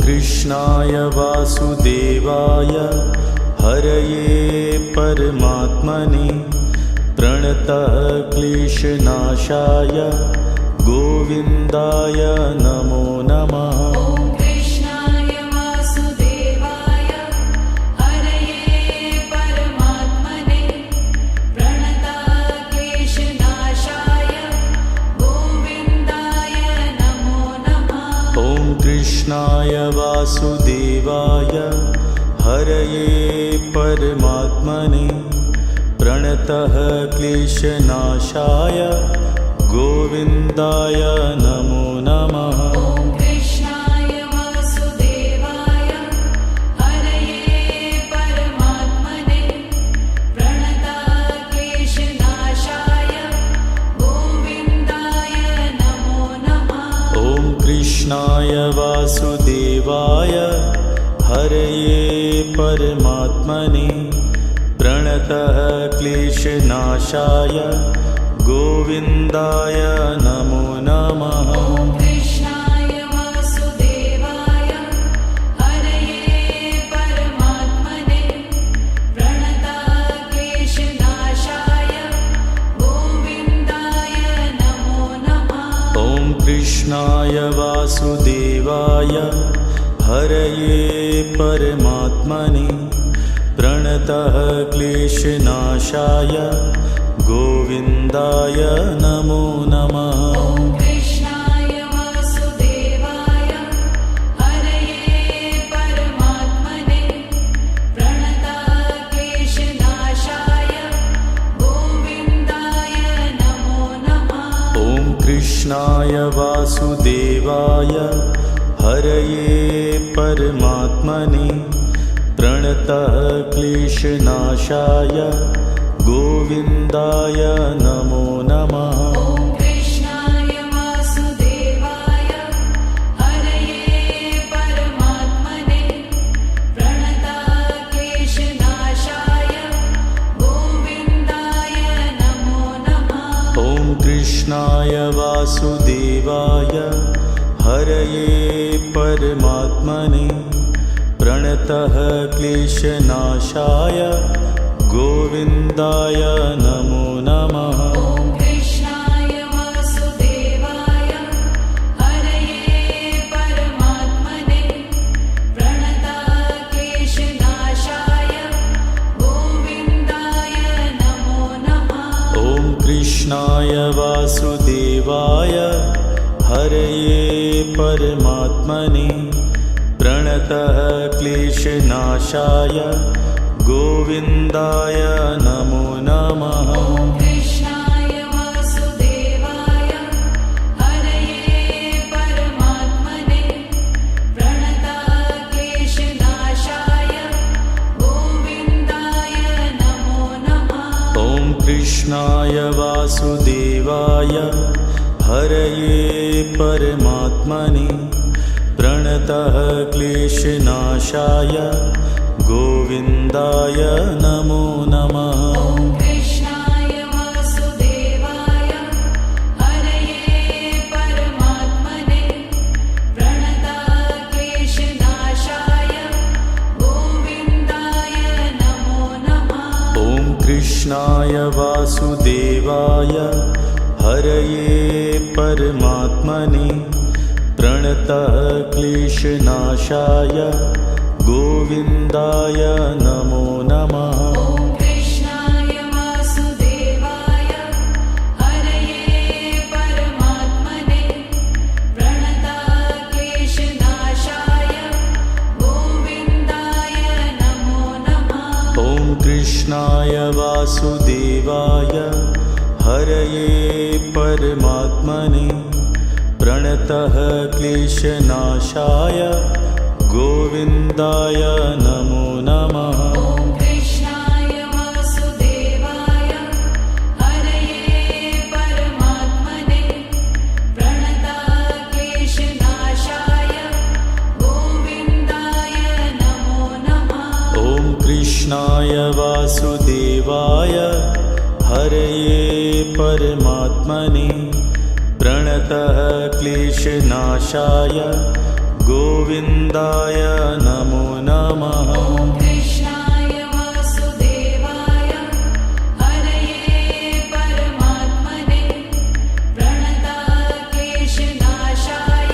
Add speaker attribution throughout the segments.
Speaker 1: कृष्णाय वासुदेवाय हरये परमात्मने प्रणतः क्लेशनाशाय गोविन्दाय नमो नमः। कृष्णाय वासुदेवाय हरये परमात्मने प्रणतः क्लेशनाशाय गोविन्दाय नमो नमः।
Speaker 2: कृष्णाय वासुदेवाय हरये परमात्मने प्रणतः क्लेशनाशाय गोविन्दाय नमो नमः।
Speaker 1: कृष्णाय वासुदेवाय हरये परमात्मने प्रणतः क्लेशनाशाय गोविन्दाय नमो नमः।
Speaker 2: कृष्णाय वासुदेवाय हरये परमात्मने प्रणतः क्लेशनाशाय गोविन्दाय नमो नमः।
Speaker 1: कृष्णाय वासुदेवाय हरये परमात्मने प्रणतः क्लेशनाशाय गोविन्दाय नमो नमः।
Speaker 2: कृष्णाय वासुदेवाय हरये परमात्मने प्रणतः क्लेशनाशाय गोविन्दाय नमो नमः।
Speaker 1: कृष्णाय वासुदेवाय हरये परमात्मने प्रणतः क्लेशनाशाय गोविन्दाय नमो नमः।
Speaker 2: कृष्णाय वासुदेवाय हरये परमात्मने प्रणतः क्लेशनाशाय गोविन्दाय नमो नमः।
Speaker 1: कृष्णाय वासुदेवाय हरये परमात्मने प्रणतः क्लेशनाशाय गोविन्दाय नमो नमः।
Speaker 2: कृष्णाय वासुदेवाय हरये परमात्मने प्रणतः क्लेशनाशाय गोविन्दाय नमो नमः।
Speaker 1: कृष्णाय वासुदेवाय हरये परमात्मने प्रणतः क्लेशनाशाय गोविन्दाय नमो नमः।
Speaker 2: कृष्णाय वासुदेवाय हरये परमात्मने प्रणतः क्लेशनाशाय गोविन्दाय नमो नमः।
Speaker 1: कृष्णाय वासुदेवाय हरये परमात्मने प्रणतः क्लेशनाशाय गोविन्दाय नमो नमः।
Speaker 2: कृष्णाय वासुदेवाय हरये परमात्मने प्रणतः क्लेशनाशाय गोविन्दाय नमो नमः।
Speaker 1: कृष्णाय वासुदेवाय हरये परमात्मने प्रणतः क्लेशनाशाय गोविन्दाय नमो नमः।
Speaker 2: कृष्णाय वासुदेवाय हरये परमात्मने प्रणतः क्लेशनाशाय गोविन्दाय नमो नमः।
Speaker 1: कृष्णाय वासुदेवाय हरये परमात्मने प्रणतः क्लेशनाशाय गोविन्दाय नमो नमः।
Speaker 2: कृष्णाय वासुदेवाय हरये परमात्मने प्रणतः क्लेशनाशाय गोविन्दाय नमो नमः।
Speaker 1: कृष्णाय वासुदेवाय हरये परमात्मने प्रणतः क्लेशनाशाय गोविन्दाय नमो नमः।
Speaker 2: ॐ कृष्णाय वासुदेवाय हरये परमात्मने प्रणतक्लेशनाशाय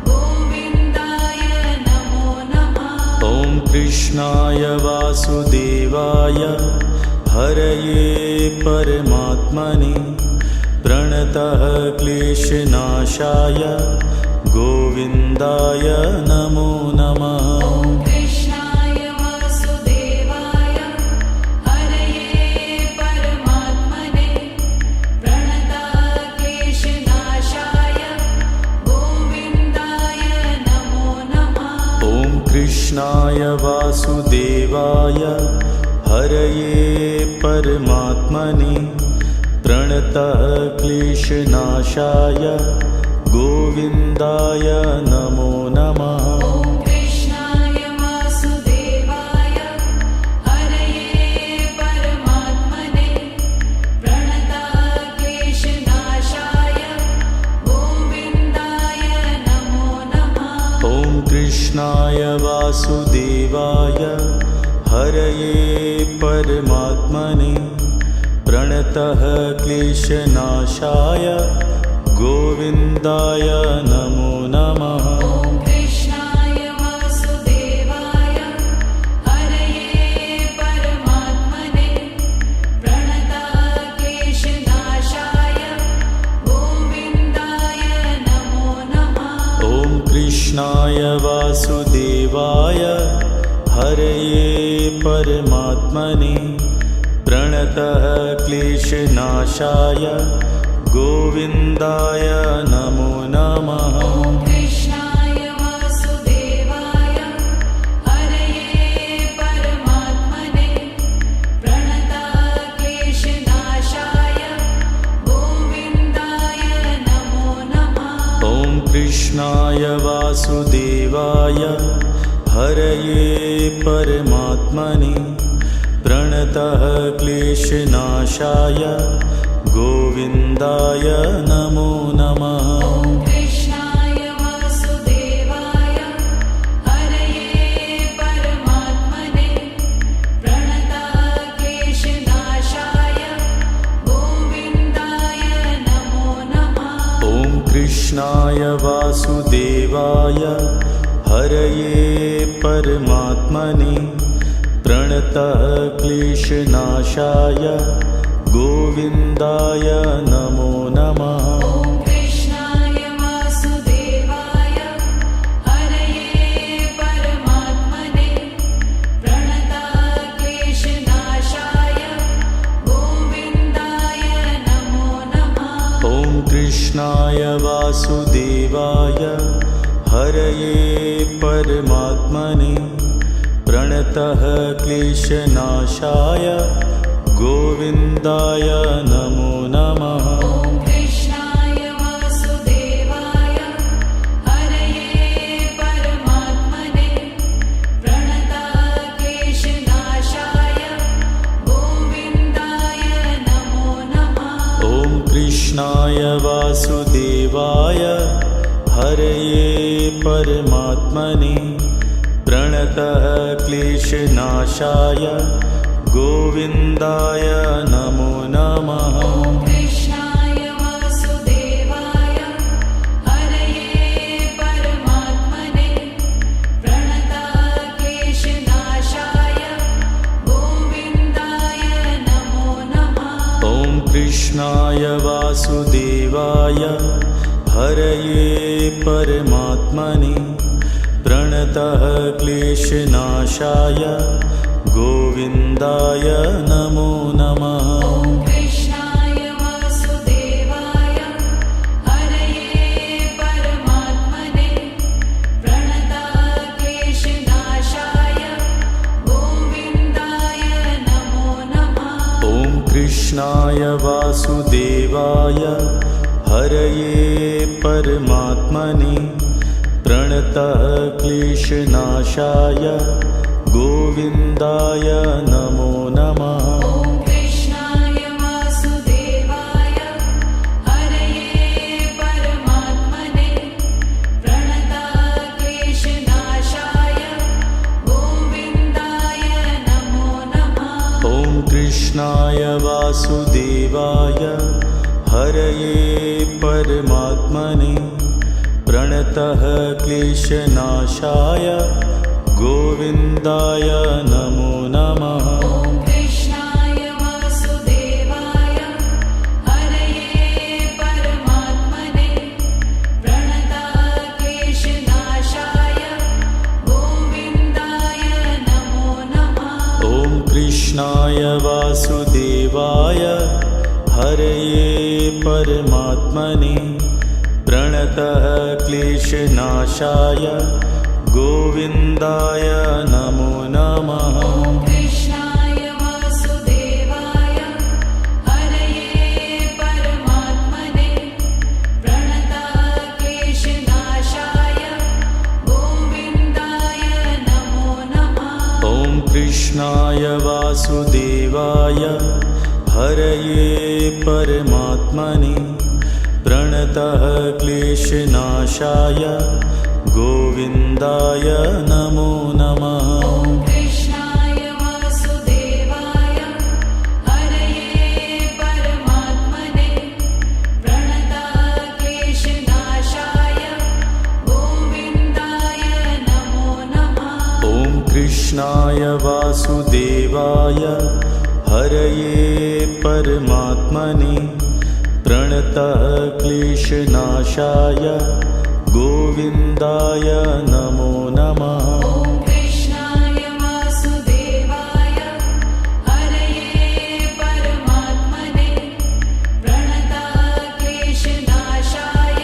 Speaker 2: गोविन्दाय नमो नमः।
Speaker 1: ॐ कृष्णाय वासुदेवाय हरये परमात्मने प्रणतः क्लेशनाशाय गोविन्दाय नमो नमः।
Speaker 2: ॐ कृष्णाय वासुदेवाय हरये परमात्मने प्रणतक्लेशनाशाय गोविन्दाय नमो नमः।
Speaker 1: ॐ कृष्णाय वासुदेवाय हरये परमात्मने प्रणतः क्लेशनाशाय गोविन्दाय नमो नमः।
Speaker 2: ॐ कृष्णाय वासुदेवाय हरये परमात्मने प्रणतक्लेशनाशाय गोविन्दाय नमो नमः।
Speaker 1: ॐ कृष्णाय वासुदेवाय हरये परमात्मने प्रणतः क्लेशनाशाय गोविन्दाय नमो नमः।
Speaker 2: ॐ कृष्णाय वासुदेवाय हरये परमात्मने प्रणतक्लेशनाशाय गोविन्दाय नमो नमः।
Speaker 1: ॐ कृष्णाय वासुदेवाय हरये परमात्मने प्रणतः क्लेशनाशाय गोविन्दाय नमो नमः।
Speaker 2: ॐ कृष्णाय वासुदेवाय हरये परमात्मने प्रणतक्लेशनाशाय गोविन्दाय नमो नमः।
Speaker 1: ॐ कृष्णाय वासुदेवाय हरये परमात्मने प्रणतः क्लेशनाशाय गोविन्दाय नमो नमः।
Speaker 2: ॐ कृष्णाय वासुदेवाय हरये परमात्मने प्रणतक्लेशनाशाय गोविन्दाय नमो नमः।
Speaker 1: ॐ कृष्णाय वासुदेवाय हरये परमात्मने प्रणतः क्लेशनाशाय गोविन्दाय नमो नमः।
Speaker 2: ॐ कृष्णाय वासुदेवाय हरये परमात्मने प्रणतक्लेशनाशाय गोविन्दाय नमो नमः।
Speaker 1: ॐ कृष्णाय वासुदेवाय हरये परमात्मने प्रणतः क्लेशनाशाय गोविन्दाय नमो नमः।
Speaker 2: ॐ कृष्णाय वासुदेवाय हरये परमात्मने प्रणतक्लेशनाशाय गोविन्दाय नमो नमः।
Speaker 1: ॐ कृष्णाय वासुदेवाय हरये परमात्मने प्रणतः क्लेशनाशाय गोविन्दाय नमो नमः।
Speaker 2: ॐ कृष्णाय वासुदेवाय हरये परमात्मने प्रणतक्लेशनाशाय गोविन्दाय नमो नमः।
Speaker 1: ॐ कृष्णाय वासुदेवाय हरये परमात्मने प्रणतः क्लेशनाशाय गोविन्दाय नमो नमः।
Speaker 2: ॐ कृष्णाय वासुदेवाय हरये परमात्मने प्रणतक्लेशनाशाय गोविन्दाय नमो नमः।
Speaker 1: ॐ कृष्णाय वासुदेवाय हरये परमात्मने प्रणतः क्लेशनाशाय गोविन्दाय नमो नमः।
Speaker 2: ॐ कृष्णाय वासुदेवाय हरये परमात्मने प्रणतक्लेशनाशाय
Speaker 1: कृष्णाय वासुदेवाय हरये परमात्मने प्रणतः क्लेशनाशाय गोविन्दाय नमो नमः।
Speaker 2: ॐ कृष्णाय वासुदेवाय हरये परमात्मने प्रणतः क्लेशनाशाय गोविन्दाय नमो नमः।
Speaker 1: ॐ कृष्णाय वासुदेवाय हरये परमात्मने प्रणतः क्लेशनाशाय गोविन्दाय नमो नमः।
Speaker 2: ॐ कृष्णाय वासुदेवाय हरये परमात्मने प्रणतः क्लेशनाशाय गोविन्दाय नमो नमः।
Speaker 1: ॐ कृष्णाय वासुदेवाय हरये परमात्मने प्रणतः क्लेशनाशाय गोविन्दाय नमो नमः।
Speaker 2: ॐ कृष्णाय वासुदेवाय हरये परमात्मने प्रणतः क्लेशनाशाय गोविन्दाय नमो नमः।
Speaker 1: ॐ कृष्णाय वासुदेवाय हरये परमात्मने प्रणतः क्लेशनाशाय गोविन्दाय नमो नमः।
Speaker 2: ॐ कृष्णाय वासुदेवाय हरये परमात्मने प्रणतः क्लेशनाशाय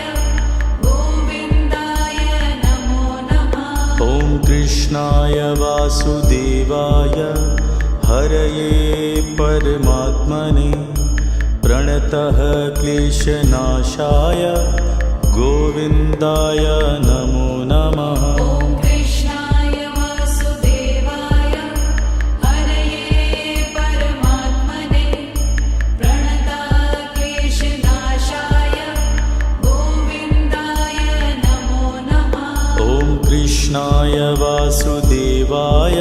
Speaker 2: गोविन्दाय नमो नमः।
Speaker 1: ॐ कृष्णाय वासुदेवाय हरये परमात्मने प्रणतः क्लेशनाशाय गोविन्दाय नमो नमः।
Speaker 2: ॐ कृष्णाय वासुदेवाय हरये परमात्मने प्रणतः क्लेशनाशाय गोविन्दाय नमो नमः।
Speaker 1: ॐ कृष्णाय वासुदेवाय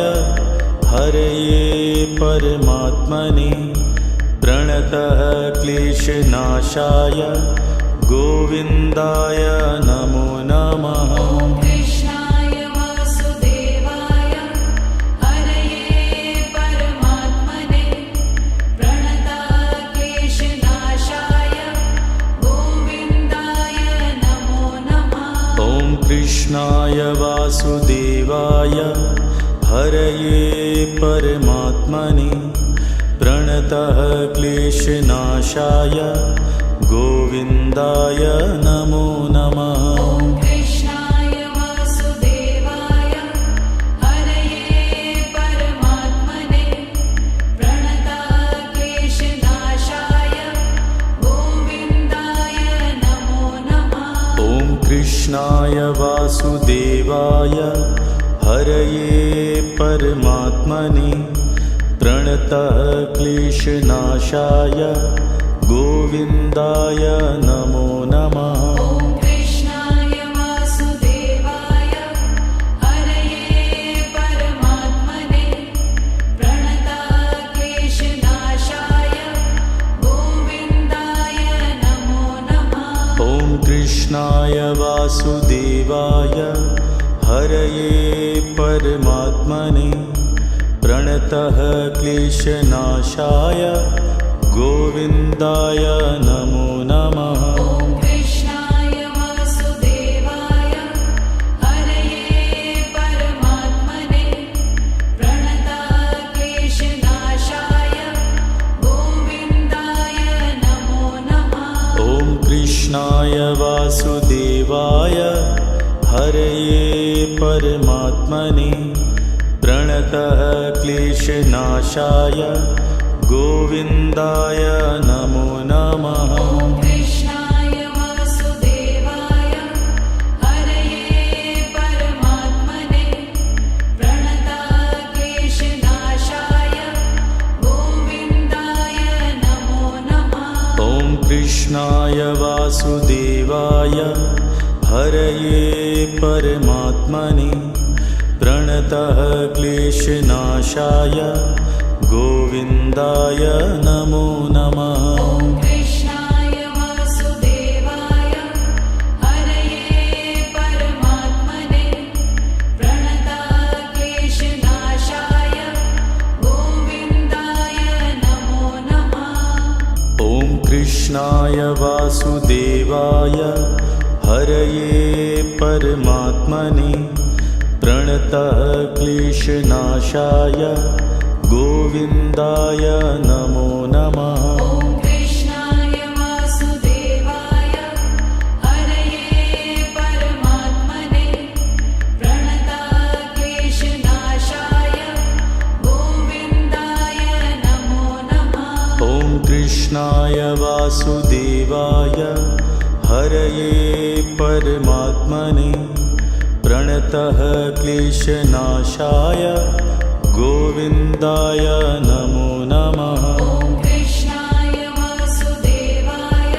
Speaker 1: हरये परमात्मने प्रणतः क्लेशनाशाय गोविन्दाय नमो नमः।
Speaker 2: ॐ कृष्णाय वासुदेवाय हरये परमात्मने प्रणतः क्लेशनाशाय गोविन्दाय नमो नमः।
Speaker 1: ॐ कृष्णाय वासुदेवाय हरये परमात्मने प्रणतः क्लेशनाशाय गोविन्दाय नमो नमः।
Speaker 2: ॐ कृष्णाय वासुदेवाय हरये परमात्मने प्रणतः क्लेशनाशाय गोविन्दाय नमो नमः।
Speaker 1: ॐ कृष्णाय वासुदेवाय हरये परमात्मने प्रणतः क्लेशनाशाय गोविन्दाय नमो नमः।
Speaker 2: ॐ कृष्णाय वासुदेवाय हरये परमात्मने प्रणतः क्लेशनाशाय गोविन्दाय नमो नमः।
Speaker 1: ॐ कृष्णाय वासुदेवाय हरये परमात्मने प्रणतः क्लेशनाशाय गोविन्दाय नमो नमः।
Speaker 2: ॐ कृष्णाय वासुदेवाय हरये परमात्मने प्रणतः क्लेशनाशाय गोविन्दाय नमो नमः।
Speaker 1: ॐ कृष्णाय वासुदेवाय हरये परमात्मने प्रणतः क्लेशनाशाय गोविन्दाय नमो नमः।
Speaker 2: ॐ कृष्णाय वासुदेवाय हरये परमात्मने प्रणतः क्लेशनाशाय गोविन्दाय नमो नमः।
Speaker 1: ॐ कृष्णाय वासुदेवाय हरये परमात्मने प्रणतः क्लेशनाशाय गोविन्दाय नमो नमः।
Speaker 2: ॐ कृष्णाय वासुदेवाय हरये परमात्मने प्रणतक्लेशनाशाय गोविन्दाय नमो नमः।
Speaker 1: ॐ कृष्णाय वासुदेवाय हरये परमात्मने प्रणतक्लेशनाशाय गोविन्दाय नमो नमः।
Speaker 2: ॐ कृष्णाय वासुदेवाय हरये परमात्मने प्रणतक्लेशनाशाय गोविन्दाय नमो नमः।
Speaker 1: ॐ कृष्णाय वासुदेवाय हरये परमात्मने प्रणतः क्लेशनाशाय गोविन्दाय नमो नमः।
Speaker 2: ॐ कृष्णाय वासुदेवाय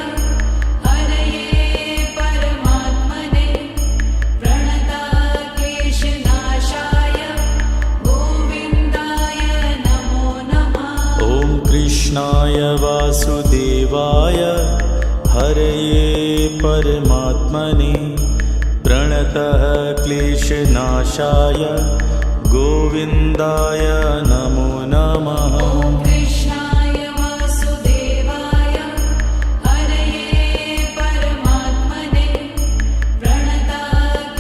Speaker 2: हरये परमात्मने प्रणतक्लेशनाशाय गोविन्दाय नमो नमः।
Speaker 1: ॐ कृष्णाय वासुदेवाय हरये परमात्मने प्रणतः क्लेशनाशाय गोविन्दाय नमो नमः।
Speaker 2: ॐ कृष्णाय वासुदेवाय हरये परमात्मने प्रणतक्लेशनाशाय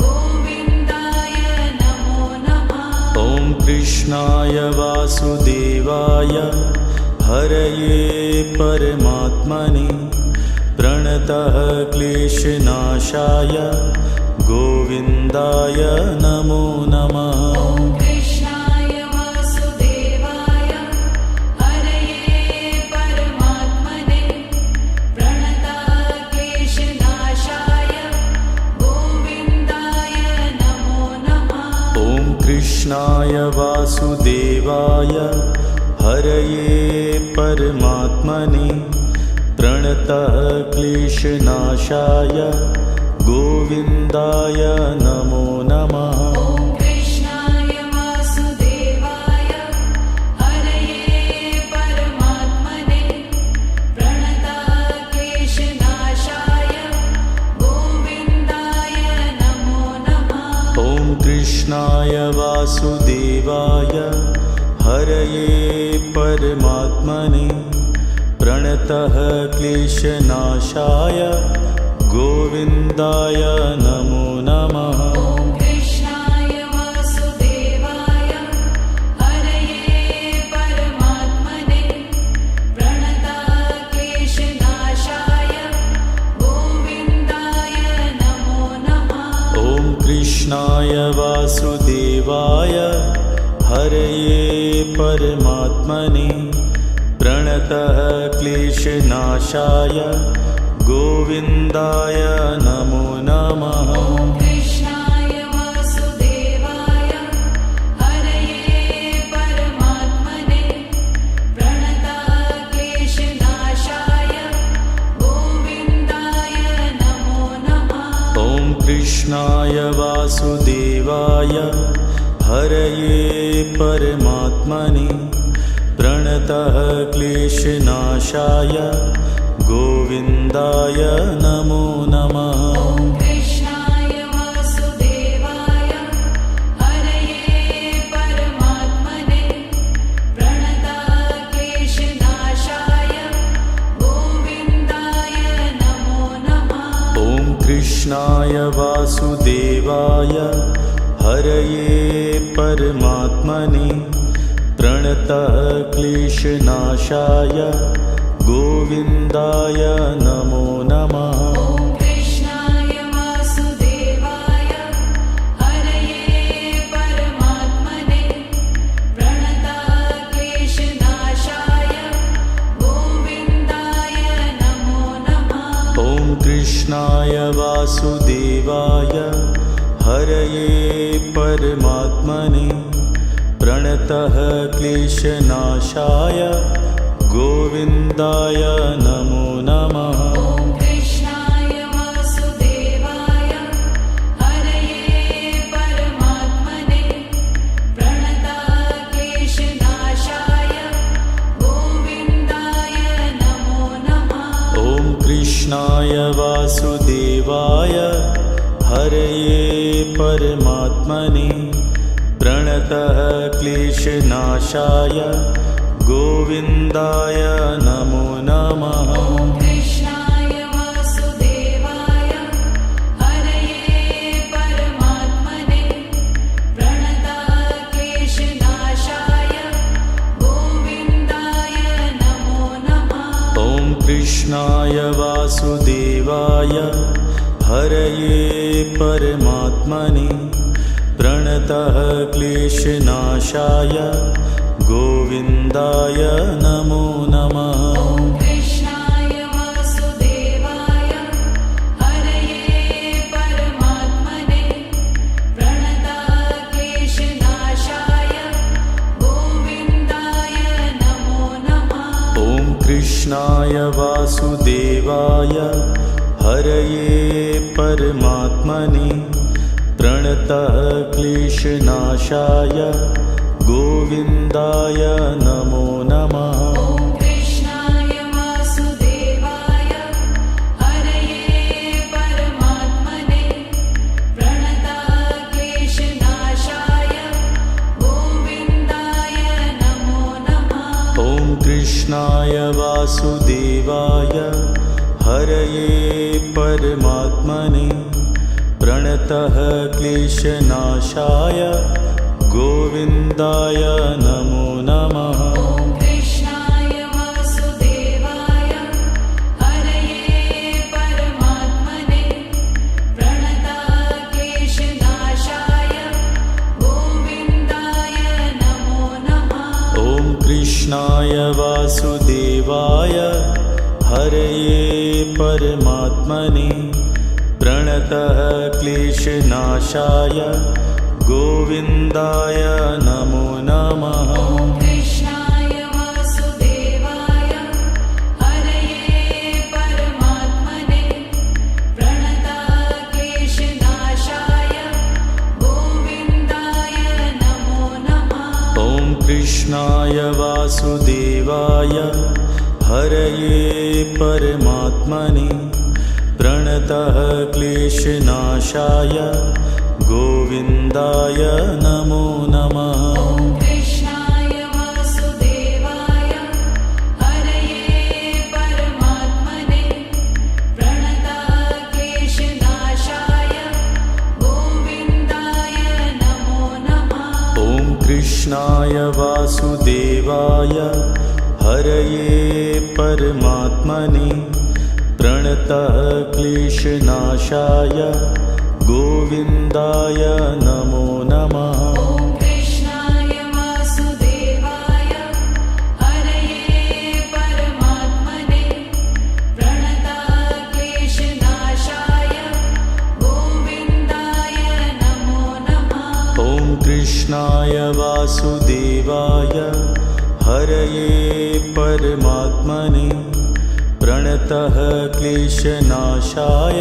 Speaker 2: गोविन्दाय नमो नमः।
Speaker 1: ॐ कृष्णाय वासुदेवाय हरये परमात्मने प्रणतः क्लेशनाशाय गोविन्दाय नमो नमः।
Speaker 2: ॐ कृष्णाय वासुदेवाय हरये परमात्मने प्रणतक्लेशनाशाय गोविन्दाय नमो नमः।
Speaker 1: ॐ कृष्णाय वासुदेवाय हरये परमात्मने प्रणतः क्लेशनाशाय गोविन्दाय नमो नमः।
Speaker 2: ॐ कृष्णाय वासुदेवाय हरये परमात्मने प्रणतक्लेशनाशाय गोविन्दाय नमो नमः।
Speaker 1: ॐ कृष्णाय वासुदेवाय हरये परमात्मने प्रणतः क्लेशनाशाय गोविन्दाय नमो नमः।
Speaker 2: ॐ कृष्णाय वासुदेवाय हरये परमात्मने प्रणतक्लेशनाशाय गोविन्दाय नमो नमः।
Speaker 1: ॐ कृष्णाय वासुदेवाय हरये परमात्मने प्रणतः क्लेशनाशाय गोविन्दाय नमो नमः।
Speaker 2: ॐ कृष्णाय वासुदेवाय हरये परमात्मने प्रणतक्लेशनाशाय गोविन्दाय नमो नमः।
Speaker 1: ॐ कृष्णाय वासुदेवाय हरये परमात्मने प्रणतः क्लेशनाशाय गोविन्दाय नमो नमः।
Speaker 2: ॐ कृष्णाय वासुदेवाय हरये परमात्मने प्रणतक्लेशनाशाय गोविन्दाय नमो नमः।
Speaker 1: ॐ कृष्णाय वासुदेवाय हरये परमात्मने प्रणतः क्लेशनाशाय गोविन्दाय नमो नमः।
Speaker 2: ॐ कृष्णाय वासुदेवाय हरये परमात्मने प्रणतक्लेशनाशाय गोविन्दाय नमो नमः।
Speaker 1: ॐ कृष्णाय वासुदेवाय हरये परमात्मने प्रणतः क्लेशनाशाय गोविन्दाय नमो नमः।
Speaker 2: ॐ कृष्णाय वासुदेवाय हरये परमात्मने प्रणतक्लेशनाशाय
Speaker 1: हरये परमात्मने प्रणतः क्लेशनाशाय गोविन्दाय नमो नमः।
Speaker 2: ॐ कृष्णाय वासुदेवाय हरये परमात्मने प्रणतः क्लेशनाशाय गोविन्दाय नमो नमः।
Speaker 1: ॐ कृष्णाय वासुदेवाय हरये परमात्मने प्रणतः क्लेशनाशाय गोविन्दाय नमो नमः।
Speaker 2: ॐ कृष्णाय वासुदेवाय हरये परमात्मने प्रणतः क्लेशनाशाय गोविन्दाय नमो नमः।
Speaker 1: ॐ कृष्णाय वासुदेवाय हरये परमात्मने प्रणतः क्लेशनाशाय गोविन्दाय नमो नमः।
Speaker 2: ॐ कृष्णाय वासुदेवाय हरये परमात्मने प्रणतः क्लेशनाशाय गोविन्दाय नमो नमः।
Speaker 1: ॐ कृष्णाय वासुदेवाय हरये परमात्मने प्रणतः क्लेशनाशाय गोविन्दाय नमो नमः।
Speaker 2: ॐ कृष्णाय वासुदेवाय हरये परमात्मने प्रणतः क्लेशनाशाय गोविन्दाय नमो नमः।
Speaker 1: ॐ कृष्णाय वासुदेवाय हरये परमात्मने प्रणतः क्लेशनाशाय गोविन्दाय नमो नमः।
Speaker 2: ॐ कृष्णाय वासुदेवाय हरये परमात्मने प्रणतः क्लेशनाशाय गोविन्दाय नमो नमः।
Speaker 1: ॐ कृष्णाय वासुदेवाय हरये परमात्मने प्रणतः क्लेशनाशाय गोविन्दाय नमो नमः।
Speaker 2: ॐ कृष्णाय वासुदेवाय हरये परमात्मने प्रणतः क्लेशनाशाय गोविन्दाय नमो नमः।
Speaker 1: ॐ कृष्णाय वासुदेवाय हरये परमात्मने प्रणतः क्लेशनाशाय गोविन्दाय नमो नमः।
Speaker 2: ॐ कृष्णाय वासुदेवाय हरये परमात्मने प्रणतः क्लेशनाशाय गोविन्दाय नमो नमः।
Speaker 1: ॐ कृष्णाय वासुदेवाय हरये परमात्मने प्रणतः क्लेशनाशाय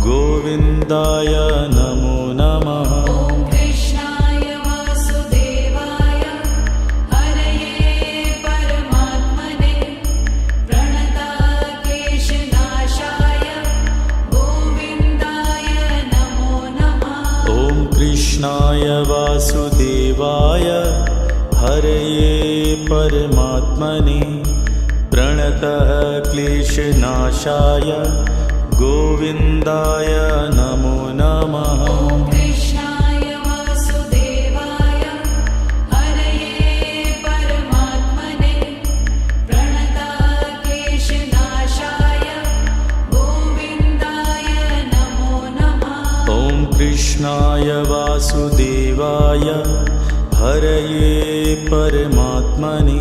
Speaker 1: गोविन्दाय नमो नमः।
Speaker 2: ॐ कृष्णाय वासुदेवाय हरये परमात्मने प्रणतः क्लेशनाशाय गोविन्दाय नमो नमः।
Speaker 1: ॐ कृष्णाय वासुदेवाय हरये परमात्मने प्रणतः क्लेशनाशाय गोविन्दाय नमो नमः।
Speaker 2: ॐ कृष्णाय वासुदेवाय हरये परमात्मने प्रणतः क्लेशनाशाय गोविन्दाय नमो नमः।
Speaker 1: ॐ कृष्णाय वासुदेवाय हरये परमात्मने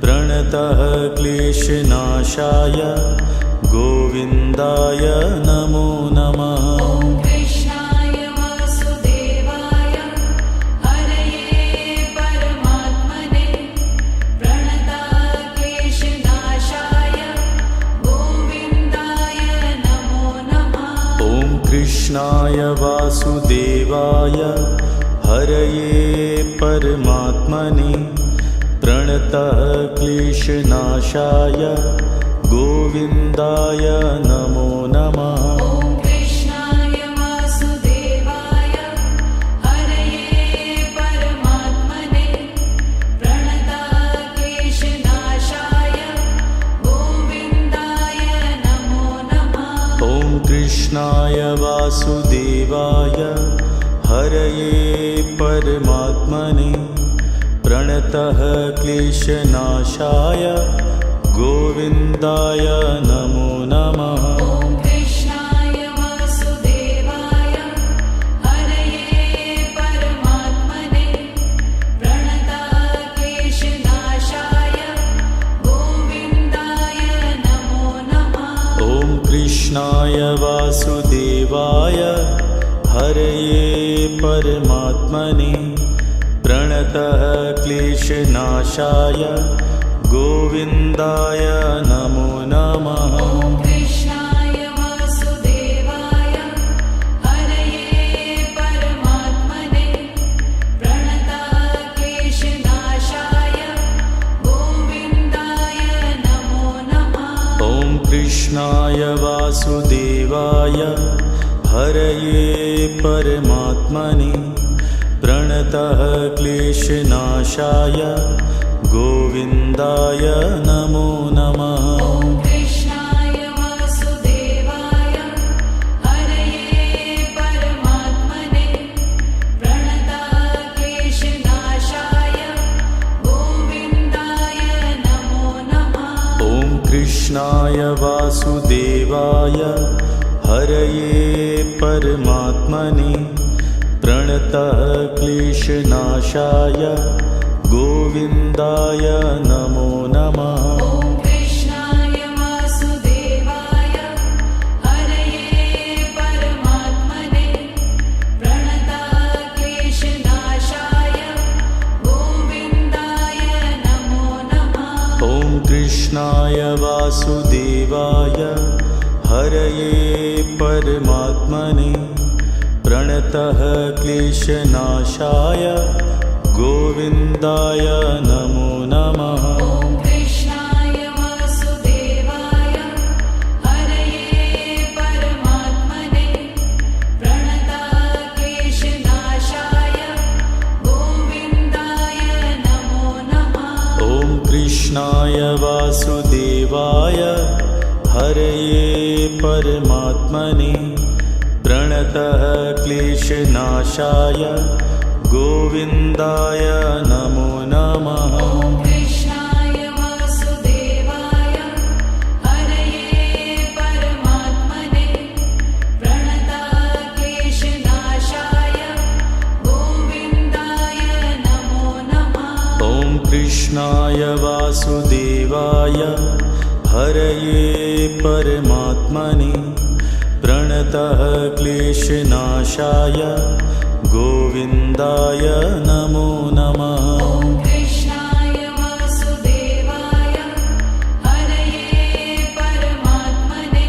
Speaker 1: प्रणतः क्लेशनाशाय गोविन्दाय नमो नमः।
Speaker 2: ॐ कृष्णाय वासुदेवाय हरये परमात्मने प्रणतः क्लेशनाशाय गोविन्दाय नमो नमः।
Speaker 1: ॐ कृष्णाय वासुदेवाय हरये परमात्मने प्रणतः क्लेशनाशाय गोविन्दाय नमो नमः।
Speaker 2: ॐ कृष्णाय
Speaker 1: वासुदेवाय हरये परमात्मने प्रणतः क्लेशनाशाय गोविन्दाय नमो नमः।
Speaker 2: ॐ कृष्णाय वासुदेवाय हरये परमात्मने प्रणतः क्लेशनाशाय गोविन्दाय नमो नमः।
Speaker 1: ॐ कृष्णाय वासुदेवाय हरये परमात्मने प्रणतः क्लेशनाशाय गोविन्दाय नमो नमः।
Speaker 2: ॐ कृष्णाय वासुदेवाय हरये परमात्मने प्रणतः क्लेशनाशाय गोविन्दाय नमो नमः।
Speaker 1: ॐ कृष्णाय वासुदेवाय हरये परमात्मने प्रणतः क्लेशनाशाय गोविन्दाय नमो नमः।
Speaker 2: ॐ कृष्णाय वासुदेवाय हरये परमात्मने प्रणतः क्लेशनाशाय गोविन्दाय नमो नमः।
Speaker 1: ॐ कृष्णाय वासुदेवाय हरये परमात्मने प्रणतः क्लेशनाशाय गोविन्दाय नमो नमः।
Speaker 2: ॐ कृष्णाय वासुदेवाय हरये परमात्मने प्रणतः क्लेशनाशाय गोविन्दाय नमो नमः।
Speaker 1: ॐ कृष्णाय वासुदेवाय हरये परमात्मने प्रणतः क्लेशनाशाय गोविन्दाय नमो नमः।
Speaker 2: ॐ कृष्णाय वासुदेवाय हरये परमात्मने प्रणतः क्लेशनाशाय गोविन्दाय नमो नमः।
Speaker 1: ॐ कृष्णाय वासुदेवाय हरये परमात्मने प्रणतः क्लेशनाशाय गोविन्दाय नमो नमः।
Speaker 2: ॐ कृष्णाय वासुदेवाय हरये परमात्मने प्रणतः क्लेशनाशाय गोविन्दाय नमो नमः।
Speaker 1: ॐ कृष्णाय वासुदेवाय हरये परमात्मने प्रणतः क्लेशनाशाय गोविन्दाय नमो नमः।
Speaker 2: ॐ कृष्णाय वासुदेवाय हरये परमात्मने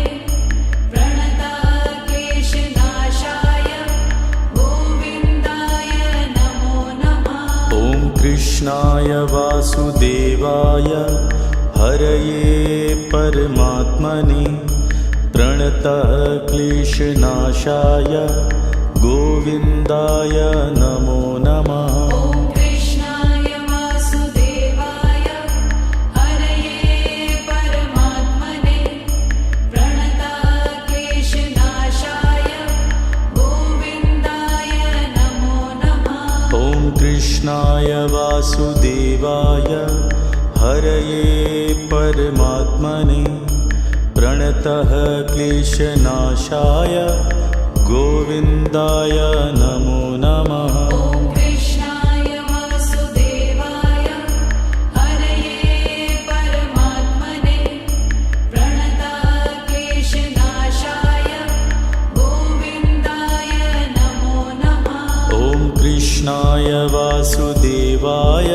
Speaker 2: प्रणतः क्लेशनाशाय गोविन्दाय नमो नमः।
Speaker 1: ॐ कृष्णाय वासुदेवाय हरये परमात्मने प्रणतः क्लेशनाशाय गोविन्दाय नमो नमः।
Speaker 2: ॐ कृष्णाय वासुदेवाय हरये परमात्मने प्रणतः क्लेशनाशाय गोविन्दाय नमो नमः।
Speaker 1: ॐ कृष्णाय वासुदेवाय हरये परमात्मने प्रणतः क्लेशनाशाय गोविन्दाय नमो नमः।
Speaker 2: ॐ कृष्णाय वासुदेवाय हरये परमात्मने प्रणतः क्लेशनाशाय गोविन्दाय नमो नमः।
Speaker 1: ॐ कृष्णाय वासुदेवाय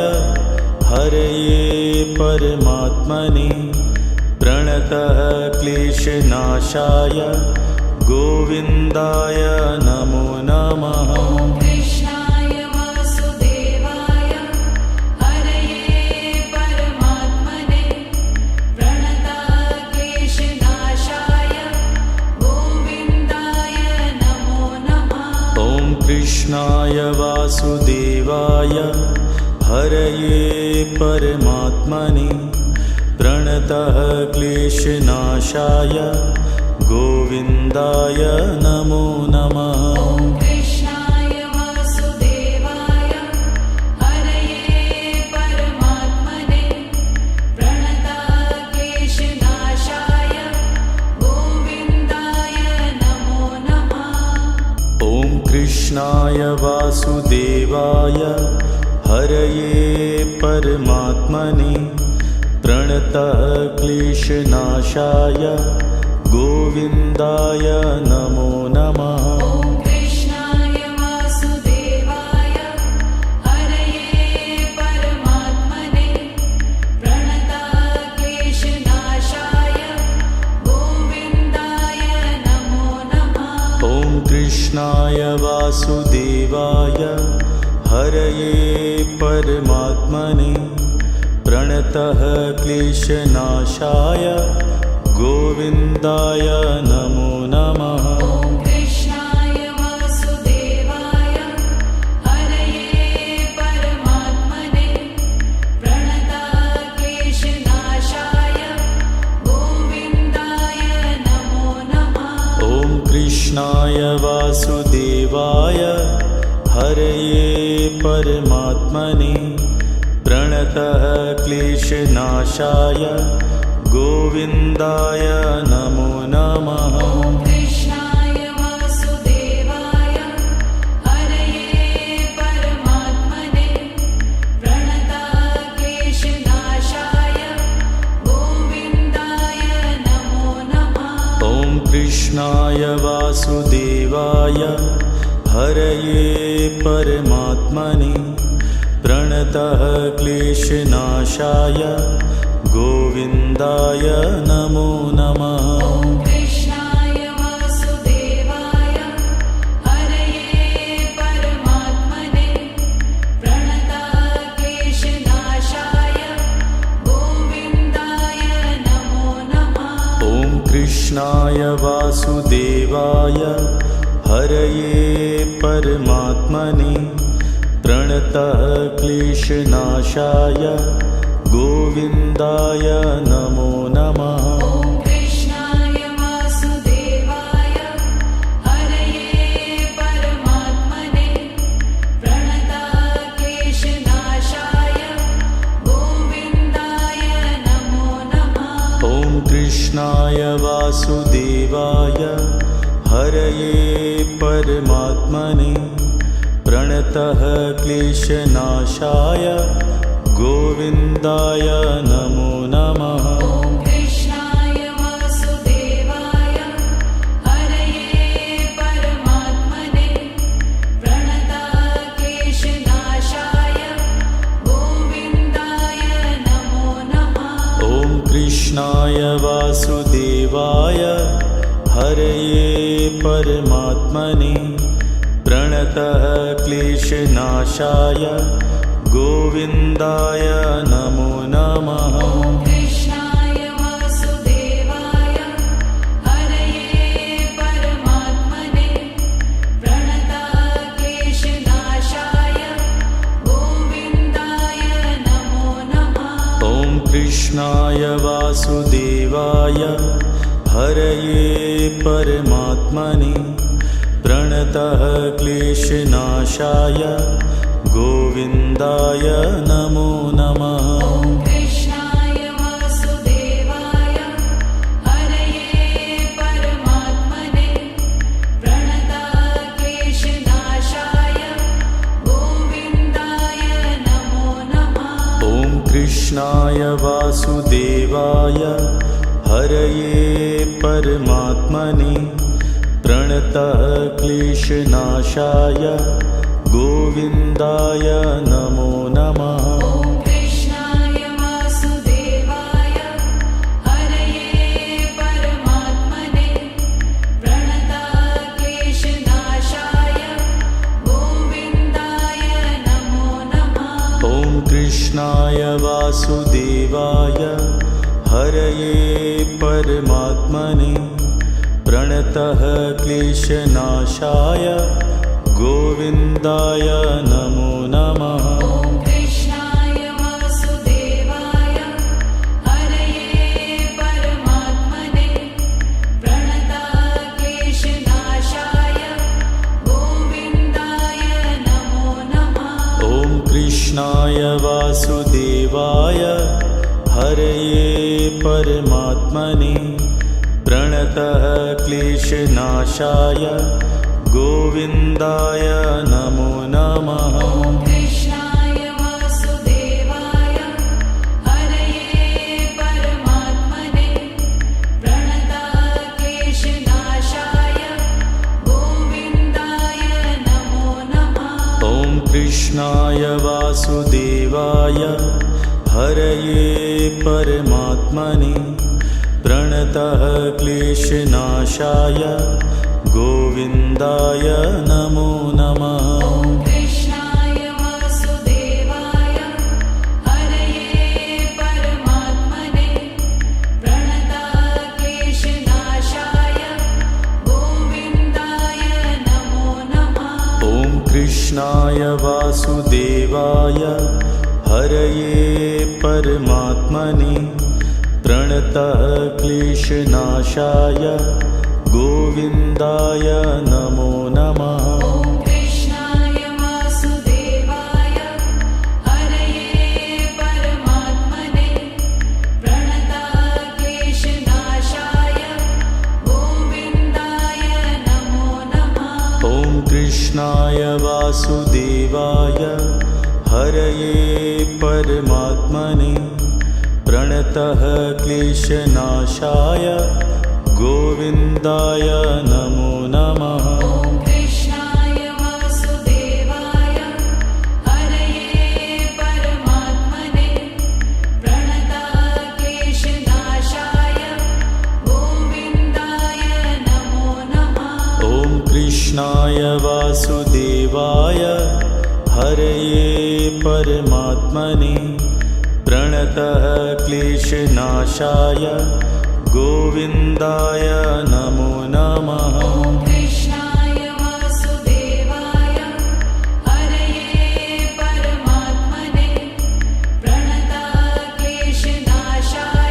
Speaker 1: हरये परमात्मने प्रणतः क्लेशनाशाय गोविन्दाय नमो नमः।
Speaker 2: ॐ कृष्णाय वासुदेवाय हरये परमात्मने प्रणतः क्लेशनाशाय गोविन्दाय नमो नमः।
Speaker 1: ॐ कृष्णाय वासुदेवाय हरये परमात्मने प्रणतः क्लेशनाशाय गोविन्दाय गोविन्दाय नमो नमः।
Speaker 2: ॐ कृष्णाय वासुदेवाय हरये परमात्मने प्रणतक्लेशनाशाय गोविन्दाय नमो नमः।
Speaker 1: ॐ कृष्णाय वासुदेवाय हरये परमात्मने प्रणतक्लेशनाशाय गोविन्दाय नमो नमः।
Speaker 2: ॐ कृष्णाय वासुदेवाय हरये परमात्मने प्रणतक्लेशनाशाय गोविन्दाय नमो नमः।
Speaker 1: ॐ कृष्णाय वासुदेवाय हरये परमात्मने प्रणतः क्लेशनाशाय गोविन्दाय नमो नमः।
Speaker 2: ॐ कृष्णाय वासुदेवाय हरये परमात्मने प्रणतक्लेशनाशाय गोविन्दाय नमो नमः।
Speaker 1: ॐ कृष्णाय वासुदेवाय हरये परमात्मने प्रणतः क्लेशनाशाय गोविन्दाय नमो नमः।
Speaker 2: ॐ कृष्णाय वासुदेवाय हरये परमात्मने प्रणतक्लेशनाशाय गोविन्दाय नमो नमः।
Speaker 1: ॐ कृष्णाय वासुदेवाय हरये परमात्मने प्रणतः क्लेशनाशाय गोविन्दाय नमो नमः।
Speaker 2: ॐ कृष्णाय वासुदेवाय हरये परमात्मने प्रणतक्लेशनाशाय गोविन्दाय नमो नमः।
Speaker 1: ॐ कृष्णाय वासुदेवाय हरये परमात्मने प्रणतः क्लेशनाशाय गोविन्दाय नमो नमः।
Speaker 2: ॐ कृष्णाय वासुदेवाय हरये परमात्मने प्रणतक्लेशनाशाय गोविन्दाय नमो नमः।
Speaker 1: ॐ कृष्णाय वासुदेवाय हरये परमात्मने प्रणतः क्लेशनाशाय गोविन्दाय नमो नमः।
Speaker 2: ॐ कृष्णाय वासुदेवाय हरये परमात्मने प्रणतक्लेशनाशाय गोविन्दाय नमो नमः।
Speaker 1: ॐ कृष्णाय वासुदेवाय हरये परमात्मने प्रणतः क्लेशनाशाय गोविन्दाय नमो नमः।
Speaker 2: ॐ कृष्णाय वासुदेवाय हरये परमात्मने प्रणतक्लेशनाशाय गोविन्दाय नमो नमः।
Speaker 1: ॐ कृष्णाय वासुदेवाय हरये परमात्मने प्रणतः क्लेशनाशाय गोविन्दाय नमो नमः।
Speaker 2: ॐ कृष्णाय वासुदेवाय हरये परमात्मने प्रणतक्लेशनाशाय गोविन्दाय नमो नमः।
Speaker 1: ॐ कृष्णाय वासुदेवाय हरये परमात्मने प्रणतः क्लेशनाशाय गोविन्दाय नमो नमः।
Speaker 2: ॐ कृष्णाय वासुदेवाय हरये परमात्मने प्रणतक्लेशनाशाय गोविन्दाय नमो नमः।
Speaker 1: ॐ कृष्णाय वासुदेवाय हरये परमात्मने प्रणतः क्लेशनाशाय गोविन्दाय नमो नमः।
Speaker 2: ॐ कृष्णाय वासुदेवाय हरये परमात्मने प्रणतक्लेशनाशाय
Speaker 1: वासुदेवाय हरये परमात्मने प्रणतः क्लेशनाशाय गोविन्दाय नमो नमः।
Speaker 2: ॐ कृष्णाय वासुदेवाय हरये परमात्मने प्रणतः क्लेशनाशाय गोविन्दाय नमो नमः।
Speaker 1: ॐ कृष्णाय वासुदेवाय हरये परमात्मने प्रणतः क्लेशनाशाय गोविन्दाय नमो नमः।
Speaker 2: ॐ कृष्णाय वासुदेवाय हरये परमात्मने प्रणतः क्लेशनाशाय गोविन्दाय नमो नमः।
Speaker 1: ॐ कृष्णाय वासुदेवाय हरये परमात्मने प्रणतः क्लेशनाशाय गोविन्दाय नमो नमः।
Speaker 2: ॐ कृष्णाय वासुदेवाय हरये परमात्मने प्रणतः क्लेशनाशाय गोविन्दाय नमो नमः।
Speaker 1: ॐ कृष्णाय वासुदेवाय हरये परमात्मने प्रणतः क्लेशनाशाय गोविन्दाय नमो नमः।
Speaker 2: ॐ कृष्णाय वासुदेवाय हरये परमात्मने प्रणतः क्लेशनाशाय गोविन्दाय नमो नमः।
Speaker 1: ॐ कृष्णाय वासुदेवाय हरये परमात्मने प्रणतः क्लेशनाशाय गोविन्दाय नमो नमः।
Speaker 2: ॐ कृष्णाय वासुदेवाय हरये परमात्मने प्रणतः क्लेशनाशाय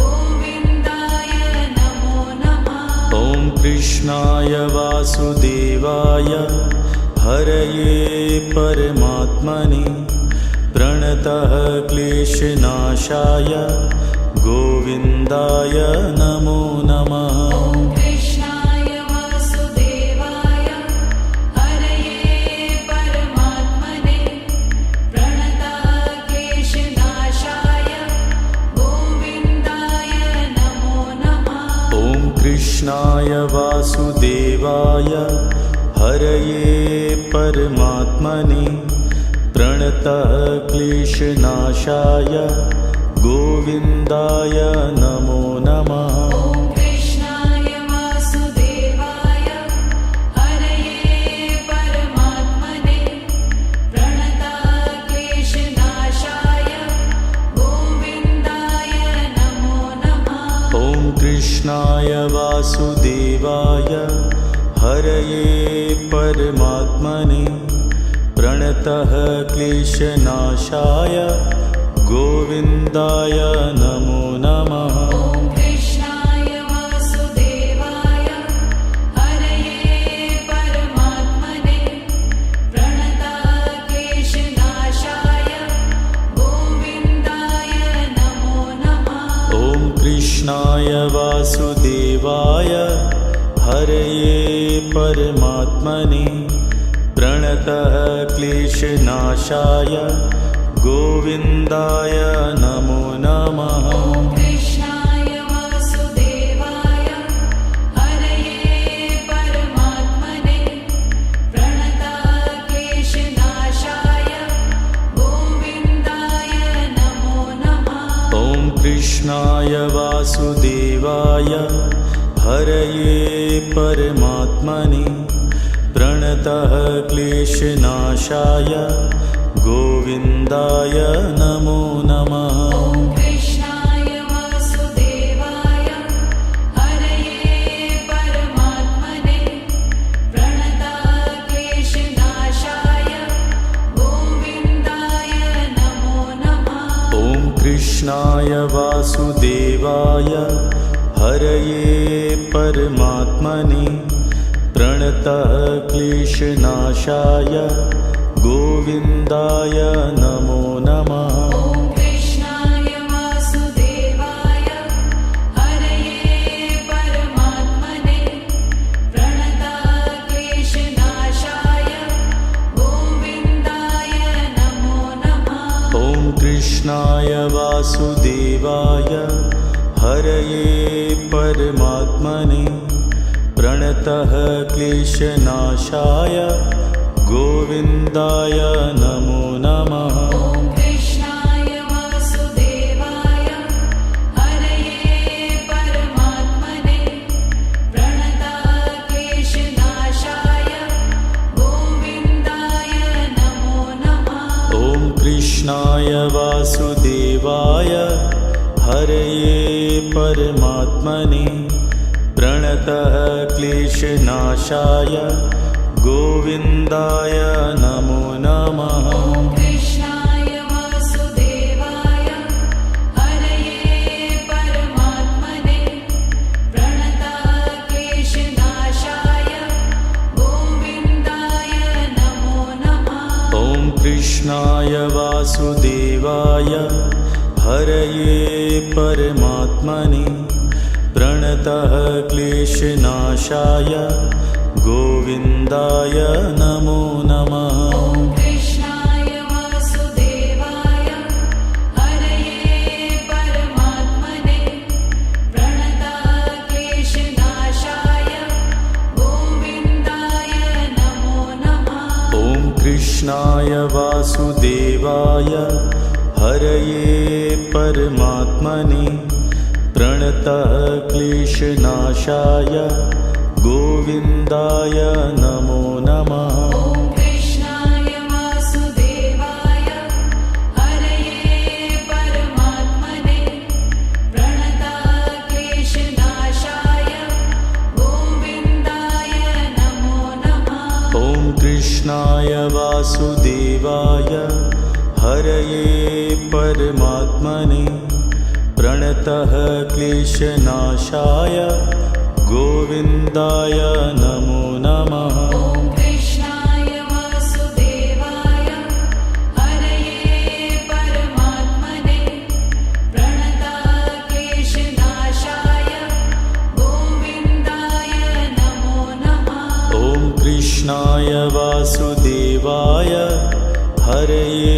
Speaker 2: गोविन्दाय नमो नमः।
Speaker 1: ॐ कृष्णाय वासुदेवाय हरये परमात्मने प्रणतः क्लेशनाशाय गोविन्दाय नमो नमः।
Speaker 2: ॐ कृष्णाय वासुदेवाय हरये परमात्मने प्रणतः क्लेशनाशाय गोविन्दाय नमो नमः।
Speaker 1: ॐ कृष्णाय वासुदेवाय हरये परमात्मने प्रणतः क्लेशनाशाय गोविन्दाय नमो नमः।
Speaker 2: ॐ कृष्णाय वासुदेवाय हरये परमात्मने प्रणतः क्लेशनाशाय गोविन्दाय नमो नमः।
Speaker 1: ॐ कृष्णाय वासुदेवाय हरये परमात्मने प्रणतः क्लेशनाशाय गोविन्दाय नमो नमः।
Speaker 2: ॐ कृष्णाय वासुदेवाय हरये परमात्मने प्रणतः क्लेशनाशाय गोविन्दाय नमो नमः।
Speaker 1: ॐ कृष्णाय वासुदेवाय हरये परमात्मने प्रणतः क्लेशनाशाय गोविन्दाय नमो नमः।
Speaker 2: ॐ कृष्णाय वासुदेवाय हरये परमात्मने प्रणतः क्लेशनाशाय गोविन्दाय नमो नमः।
Speaker 1: ॐ कृष्णाय वासुदेवाय हरये परमात्मने प्रणतः क्लेशनाशाय गोविन्दाय नमो नमः।
Speaker 2: ॐ कृष्णाय वासुदेवाय हरये परमात्मने प्रणतः क्लेशनाशाय गोविन्दाय नमो नमः।
Speaker 1: ॐ कृष्णाय वासुदेवाय हरये परमात्मने प्रणतः क्लेशनाशाय गोविन्दाय नमो नमः।
Speaker 2: ॐ कृष्णाय वासुदेवाय हरये परमात्मने प्रणतक्लेशनाशाय गोविन्दाय नमो नमः।
Speaker 1: ॐ कृष्णाय वासुदेवाय हरये परमात्मने प्रणतः क्लेशनाशाय गोविन्दाय नमो नमः।
Speaker 2: ॐ कृष्णाय वासुदेवाय हरये परमात्मने प्रणतक्लेशनाशाय गोविन्दाय नमो नमः।
Speaker 1: ॐ कृष्णाय वासुदेवाय हरये परमात्मने प्रणतः क्लेशनाशाय गोविन्दाय नमो नमः।
Speaker 2: ॐ कृष्णाय वासुदेवाय हरये परमात्मने प्रणतक्लेशनाशाय गोविन्दाय नमो नमः।
Speaker 1: ॐ कृष्णाय वासुदेवाय हरये परमात्मने प्रणतः क्लेशनाशाय गोविन्दाय नमो नमः।
Speaker 2: ॐ कृष्णाय वासुदेवाय हरये परमात्मने प्रणतक्लेशनाशाय गोविन्दाय नमो नमः।
Speaker 1: ॐ कृष्णाय वासुदेवाय हरये परमात्मने प्रणतः क्लेशनाशाय गोविन्दाय नमो नमः।
Speaker 2: ॐ कृष्णाय वासुदेवाय हरये परमात्मने प्रणतक्लेशनाशाय गोविन्दाय नमो नमः।
Speaker 1: ॐ कृष्णाय वासुदेवाय हरये परमात्मने प्रणतः क्लेशनाशाय गोविन्दाय नमो नमः।
Speaker 2: ॐ कृष्णाय वासुदेवाय हरये परमात्मने प्रणतक्लेशनाशाय गोविन्दाय नमो नमः।
Speaker 1: ॐ कृष्णाय वासुदेवाय हरये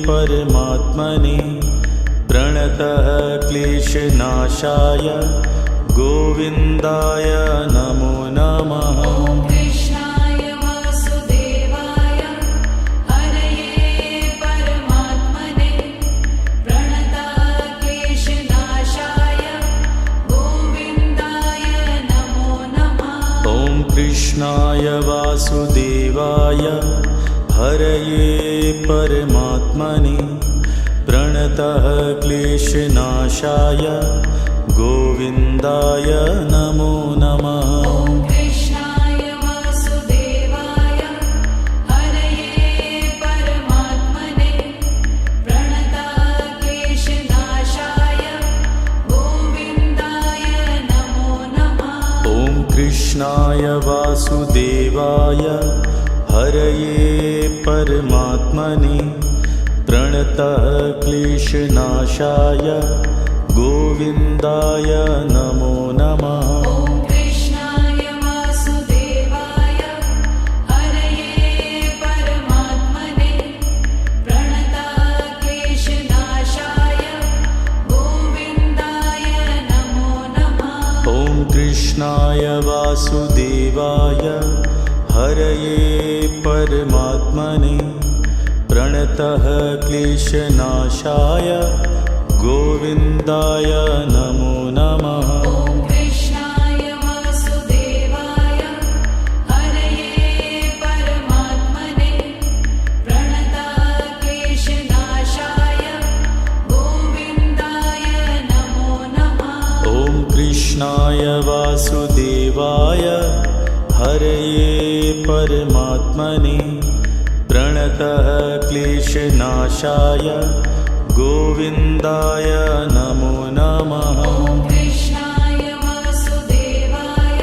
Speaker 1: परमात्मने प्रणतः क्लेशनाशाय गोविन्दाय नमो नमः।
Speaker 2: ॐ कृष्णाय वासुदेवाय हरये परमात्मने प्रणतक्लेशनाशाय गोविन्दाय नमो नमः।
Speaker 1: ॐ कृष्णाय वासुदेवाय हरये परमात्मने प्रणतः क्लेशनाशाय गोविन्दाय नमो नमः।
Speaker 2: ॐ कृष्णाय वासुदेवाय हरये परमात्मने प्रणतक्लेशनाशाय गोविन्दाय नमो नमः।
Speaker 1: ॐ कृष्णाय वासुदेवाय हरये परमात्मने प्रणतः क्लेशनाशाय गोविन्दाय नमो नमः।
Speaker 2: ॐ कृष्णाय वासुदेवाय हरये परमात्मने प्रणतक्लेशनाशाय गोविन्दाय नमो नमः।
Speaker 1: ॐ कृष्णाय वासुदेवाय हरये परमात्मने प्रणतः क्लेशनाशाय गोविन्दाय नमो नमः।
Speaker 2: ॐ कृष्णाय वासुदेवाय हरये परमात्मने प्रणतक्लेशनाशाय गोविन्दाय नमो नमः।
Speaker 1: ॐ कृष्णाय वासुदेवाय हरये परमात्मने प्रणतः क्लेशनाशाय गोविन्दाय नमो नमः।
Speaker 2: ॐ कृष्णाय वासुदेवाय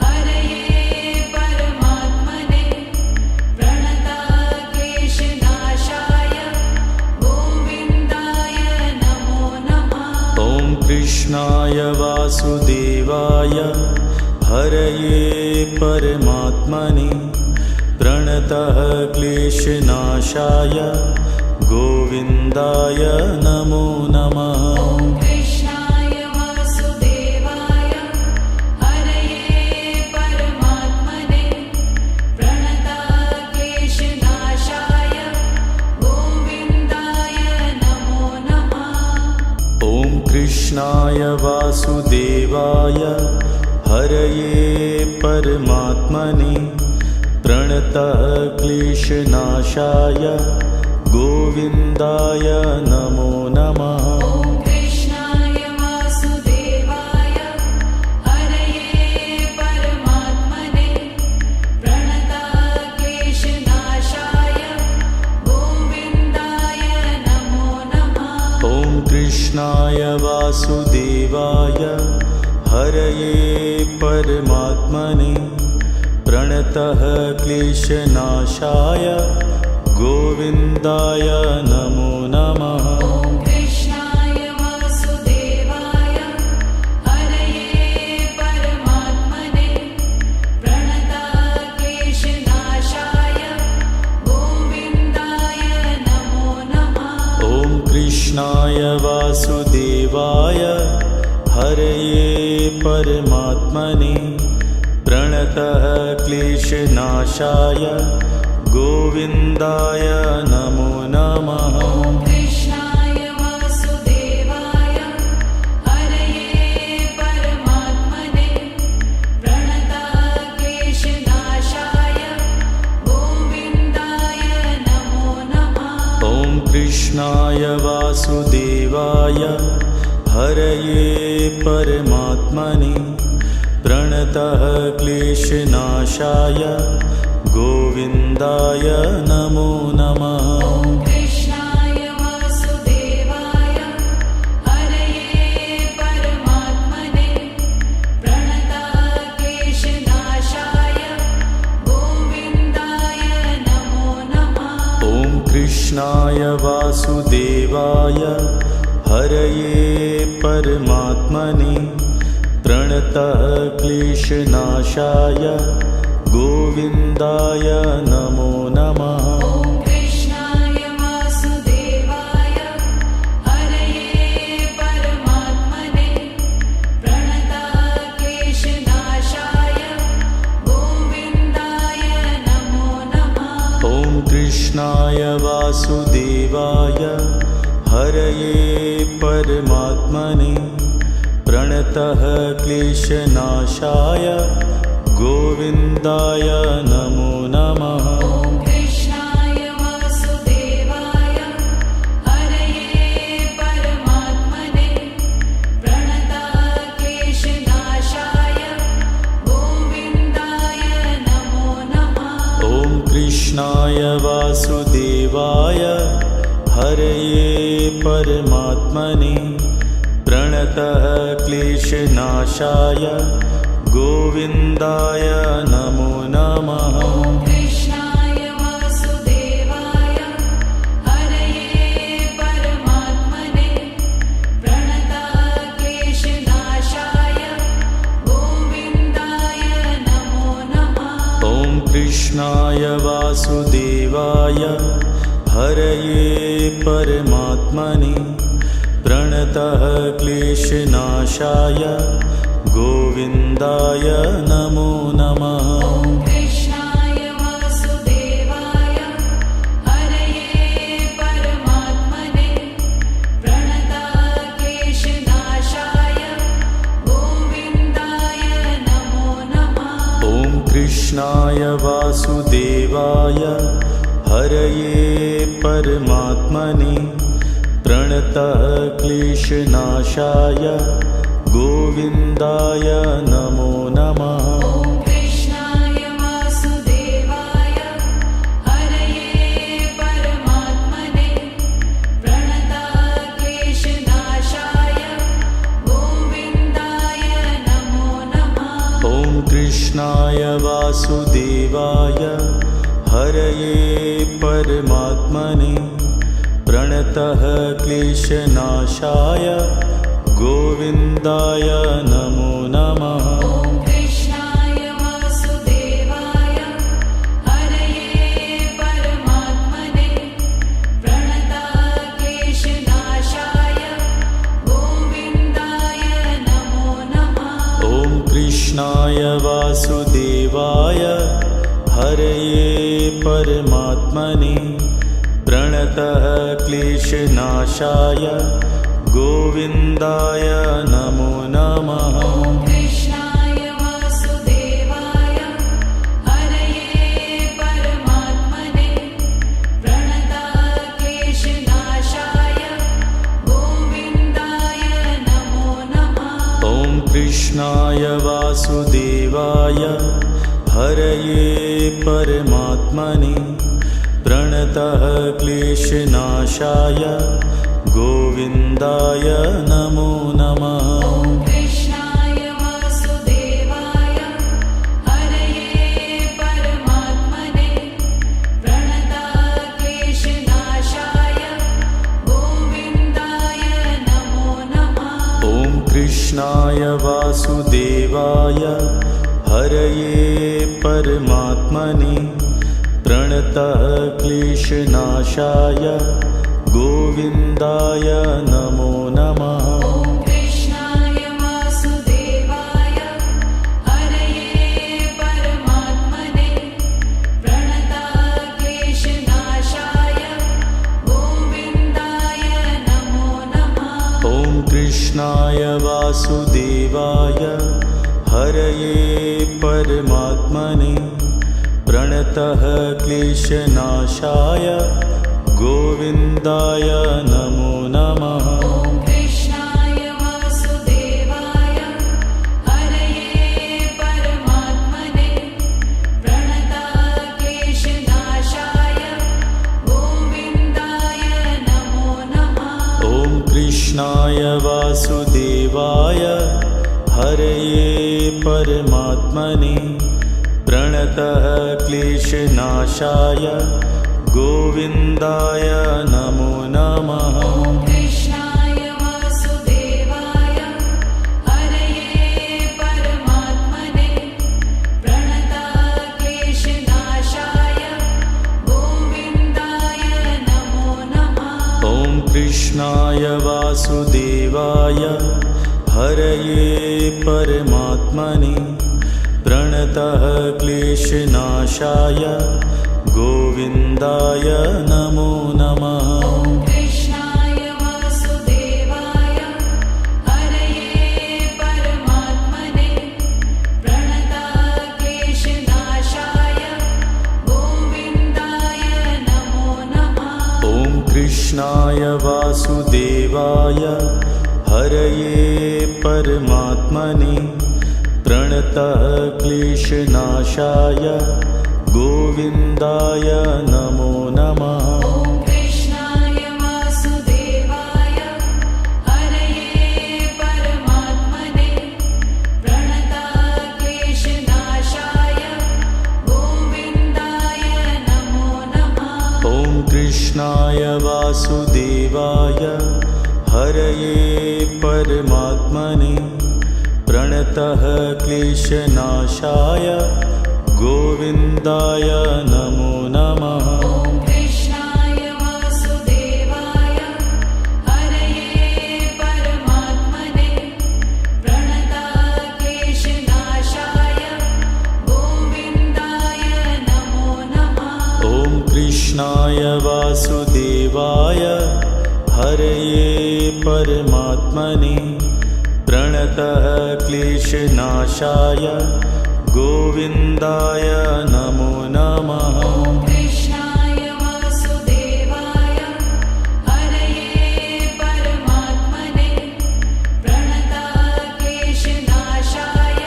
Speaker 2: हरये परमात्मने प्रणतक्लेशनाशाय
Speaker 1: कृष्णाय वासुदेवाय हरये परमात्मने प्रणतः क्लेशनाशाय गोविन्दाय नमो नमः।
Speaker 2: ॐ कृष्णाय वासुदेवाय हरये परमात्मने प्रणतः क्लेशनाशाय गोविन्दाय नमो नमः।
Speaker 1: ॐ कृष्णाय वासुदेवाय हरये परमात्मने प्रणतः क्लेशनाशाय गोविन्दाय नमो नमः।
Speaker 2: ॐ कृष्णाय वासुदेवाय हरये परमात्मने प्रणतः क्लेशनाशाय गोविन्दाय नमो नमः।
Speaker 1: ॐ कृष्णाय वासुदेवाय हरये परमात्मने प्रणतः क्लेशनाशाय गोविन्दाय नमो नमः।
Speaker 2: ॐ कृष्णाय वासुदेवाय हरये परमात्मने प्रणतः क्लेशनाशाय गोविन्दाय नमो नमः।
Speaker 1: ॐ कृष्णाय वासुदेवाय हरये परमात्मने प्रणतः क्लेशनाशाय गोविन्दाय नमो नमः।
Speaker 2: ॐ कृष्णाय वासुदेवाय हरये परमात्मने प्रणतः क्लेशनाशाय गोविन्दाय नमो नमः।
Speaker 1: ॐ कृष्णाय वासुदेवाय हरये परमात्मने प्रणतः क्लेशनाशाय गोविन्दाय नमो नमः।
Speaker 2: ॐ कृष्णाय वासुदेवाय हरये परमात्मने प्रणतः क्लेशनाशाय गोविन्दाय नमो नमः।
Speaker 1: ॐ कृष्णाय वासुदेवाय हरये परमात्मने प्रणतः क्लेशनाशाय गोविन्दाय नमो नमः।
Speaker 2: ॐ कृष्णाय वासुदेवाय हरये परमात्मने प्रणतः क्लेशनाशाय गोविन्दाय नमो नमः।
Speaker 1: ॐ कृष्णाय वासुदेवाय हरये परमात्मने प्रणतः क्लेशनाशाय गोविन्दाय नमो नमः।
Speaker 2: ॐ कृष्णाय वासुदेवाय हरये परमात्मने प्रणतः क्लेशनाशाय गोविन्दाय नमो नमः।
Speaker 1: ॐ कृष्णाय वासुदेवाय हरये परमात्मने प्रणतः क्लेशनाशाय गोविन्दाय नमो नमः।
Speaker 2: ॐ कृष्णाय वासुदेवाय हरये परमात्मने प्रणतः क्लेशनाशाय गोविन्दाय नमो नमः।
Speaker 1: ॐ कृष्णाय वासुदेवाय हरये परमात्मने प्रणतः क्लेशनाशाय गोविन्दाय नमो नमः।
Speaker 2: ॐ कृष्णाय वासुदेवाय हरये परमात्मने प्रणतः क्लेशनाशाय गोविन्दाय नमो नमः।
Speaker 1: ॐ कृष्णाय वासुदेवाय हरये परमात्मने प्रणतः क्लेशनाशाय गोविन्दाय नमो नमः।
Speaker 2: ॐ कृष्णाय वासुदेवाय हरये परमात्मने प्रणतः क्लेशनाशाय गोविन्दाय नमो नमः।
Speaker 1: ॐ कृष्णाय वासुदेवाय हरये परमात्मने प्रणतः क्लेशनाशाय गोविन्दाय नमो नमः।
Speaker 2: ॐ कृष्णाय वासुदेवाय हरये परमात्मने प्रणताक्लेशनाशाय गोविन्दाय नमो नमः।
Speaker 1: ॐ कृष्णाय वासुदेवाय हरये परमात्मने प्रणतः क्लेशनाशाय गोविन्दाय नमो नमः।
Speaker 2: ॐ कृष्णाय वासुदेवाय हरये परमात्मने प्रणताक्लेशनाशाय गोविन्दाय नमो नमः।
Speaker 1: ॐ कृष्णाय वासुदेवाय हरये परमात्मने प्रणतः क्लेशनाशाय गोविन्दाय नमो नमः।
Speaker 2: ॐ कृष्णाय वासुदेवाय हरये परमात्मने प्रणताक्लेशनाशाय गोविन्दाय नमो नमः।
Speaker 1: ॐ कृष्णाय वासुदेवाय हरये परमात्मने प्रणतः क्लेशनाशाय गोविन्दाय नमो नमः।
Speaker 2: ॐ कृष्णाय वासुदेवाय हरये परमात्मने प्रणताक्लेशनाशाय गोविन्दाय नमो नमः।
Speaker 1: ॐ कृष्णाय वासुदेवाय हरये परमात्मने प्रणतः क्लेशनाशाय गोविन्दाय नमो नमः।
Speaker 2: ॐ कृष्णाय वासुदेवाय हरये परमात्मने प्रणताक्लेशनाशाय गोविन्दाय नमो नमः।
Speaker 1: ॐ कृष्णाय वासुदेवाय हरये परमात्मने प्रणतः क्लेशनाशाय गोविन्दाय नमो नमः।
Speaker 2: ॐ कृष्णाय वासुदेवाय हरये परमात्मने प्रणताक्लेशनाशाय गोविन्दाय नमो नमः।
Speaker 1: ॐ कृष्णाय वासुदेवाय हरये परमात्मने प्रणतः क्लेशनाशाय गोविन्दाय नमो नमः।
Speaker 2: ॐ कृष्णाय वासुदेवाय हरये परमात्मने प्रणताक्लेशनाशाय गोविन्दाय नमो नमः।
Speaker 1: ॐ कृष्णाय वासुदेवाय हरये परमात्मने प्रणतः क्लेशनाशाय गोविन्दाय नमो नमः।
Speaker 2: ॐ कृष्णाय वासुदेवाय हरये परमात्मने प्रणताक्लेशनाशाय गोविन्दाय नमो नमः।
Speaker 1: ॐ कृष्णाय वासुदेवाय हरये परमात्मने प्रणतः क्लेशनाशाय गोविन्दाय नमो नमः।
Speaker 2: ॐ कृष्णाय वासुदेवाय हरये परमात्मने प्रणताक्लेशनाशाय गोविन्दाय नमो नमः।
Speaker 1: ॐ कृष्णाय वासुदेवाय हरये परमात्मने प्रणतः क्लेशनाशाय गोविन्दाय नमो नमः।
Speaker 2: ॐ कृष्णाय वासुदेवाय हरये परमात्मने प्रणताक्लेशनाशाय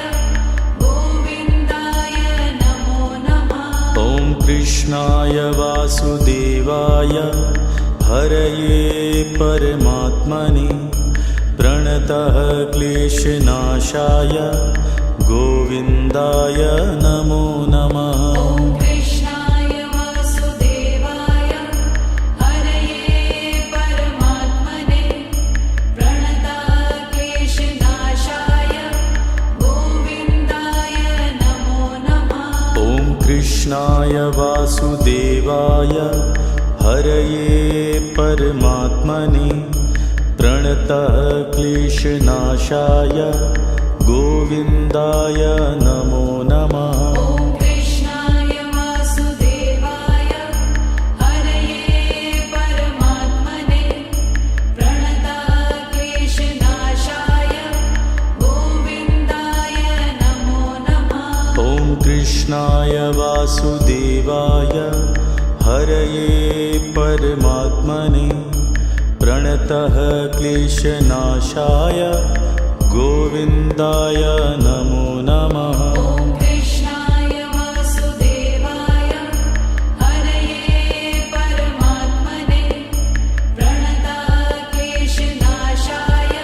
Speaker 2: गोविन्दाय नमो नमः।
Speaker 1: ॐ कृष्णाय वासुदेवाय हरये परमात्मने प्रणतः क्लेशनाशाय गोविन्दाय नमो नमः।
Speaker 2: ॐ कृष्णाय वासुदेवाय हरये परमात्मने प्रणताक्लेशनाशाय
Speaker 1: वासुदेवाय हरये परमात्मने प्रणतः क्लेशनाशाय गोविन्दाय नमो नमः।
Speaker 2: ॐ कृष्णाय वासुदेवाय हरये परमात्मने प्रणतः क्लेशनाशाय गोविन्दाय नमो नमः।
Speaker 1: ॐ कृष्णाय वासुदेवाय हरये परमात्मने प्रणतः क्लेशनाशाय गोविन्दाय नमो नमः।
Speaker 2: ॐ कृष्णाय वासुदेवाय हरये परमात्मने प्रणतः क्लेशनाशाय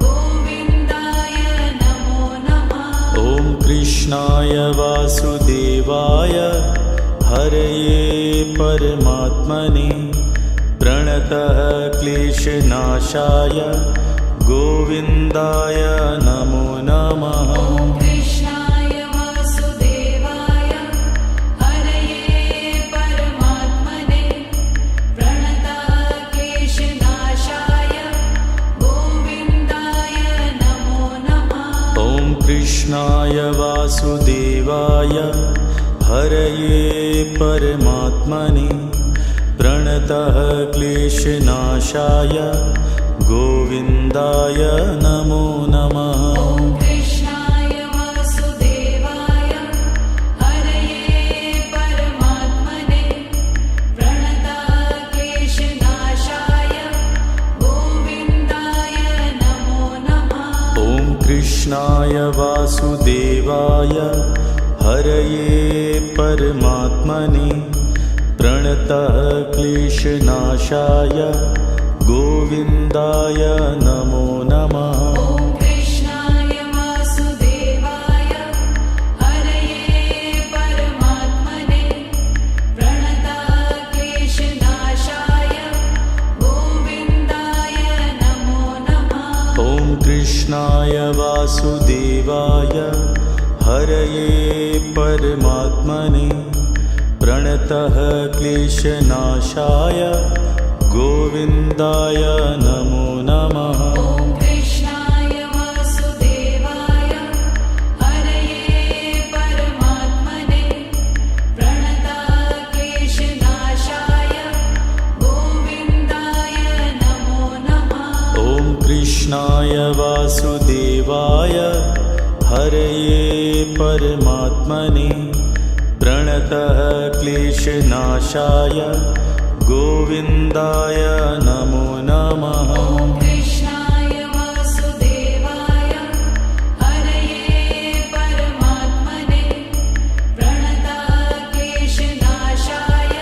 Speaker 2: गोविन्दाय नमो नमः।
Speaker 1: ॐ कृष्णाय वासुदेवाय हरये परमात्मने प्रणतः क्लेशनाशाय गोविन्दाय नमो नमः।
Speaker 2: ॐ कृष्णाय वासुदेवाय हरये परमात्मने प्रणतः क्लेशनाशाय गोविन्दाय नमो नमः।
Speaker 1: ॐ कृष्णाय वासुदेवाय हरये परमात्मने प्रणतः क्लेशनाशाय गोविन्दाय नमो नमः।
Speaker 2: ॐ कृष्णाय वासुदेवाय हरये परमात्मने प्रणतः क्लेशनाशाय गोविन्दाय नमो नमः।
Speaker 1: ॐ कृष्णाय वासुदेवाय हरये परमात्मने प्रणतः क्लेशनाशाय गोविन्दाय नमो नमः।
Speaker 2: ॐ कृष्णाय वासुदेवाय हरये परमात्मने प्रणतः क्लेशनाशाय गोविन्दाय नमो नमः।
Speaker 1: ॐ कृष्णाय वासुदेवाय हरये परमात्मने प्रणतः क्लेशनाशाय गोविन्दाय नमो नमः।
Speaker 2: ॐ कृष्णाय वासुदेवाय हरये परमात्मने प्रणतः क्लेशनाशाय गोविन्दाय नमो नमः।
Speaker 1: ॐ कृष्णाय वासुदेवाय हरये परमात्मने प्रणतः क्लेशनाशाय गोविन्दाय नमो नमः।
Speaker 2: ॐ कृष्णाय वासुदेवाय हरये परमात्मने प्रणतः क्लेशनाशाय